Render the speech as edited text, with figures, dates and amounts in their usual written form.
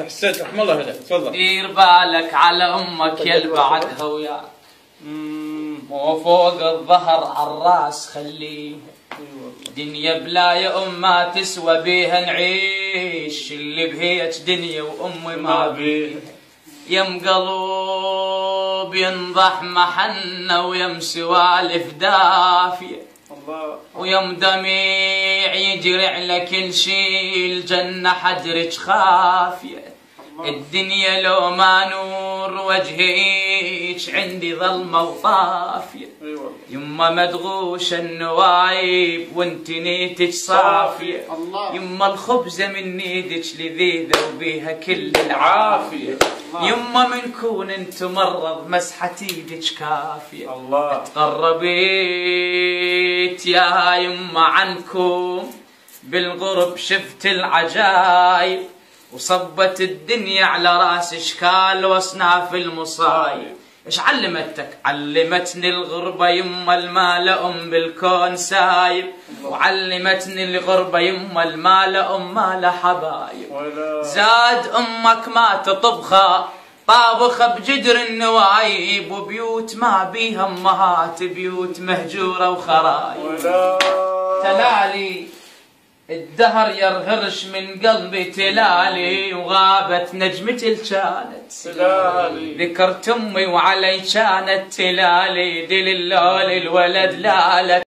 حسيت رحم الله عليك. تفضل. دير بالك على امك يا اللي بعدها وياك، مو فوق الظهر عالراس خليه، دنيا بلا يا ام ما تسوى بيها نعيش، اللي بهيج دنيا وامي ما بيها. يم قلوب ينضح محنة ويم سوالف دافية، ويم دميع يجري على كل شي، الجنة حجرك خافية. الدنيا لو ما نور وجهيك عندي ظلمة وطافية، يما مدغوشة النوايب وانت نيتك صافية، يما الخبزة من نيدك لذيذة وبيها كل العافية، يما من كون انت مرض مسحة ايدك كافية. تقربيت يا يما عنكم بالغرب شفت العجايب، وصبت الدنيا على راس اشكال واصناف المصايب. ايش علمتك؟ علمتني الغربة يما المال ام بالكون سايب، وعلمتني الغربة يما المال ام مال حبايب. زاد امك ما تطبخها طابخة بجدر النوايب، وبيوت ما بيها امهات بيوت مهجورة وخرايب. تلالي الدهر يرهرش من قلبي تلالي، وغابت نجمتي الكانت ذكرت امي وعلي كانت تلالي، دل اللول الولد لالت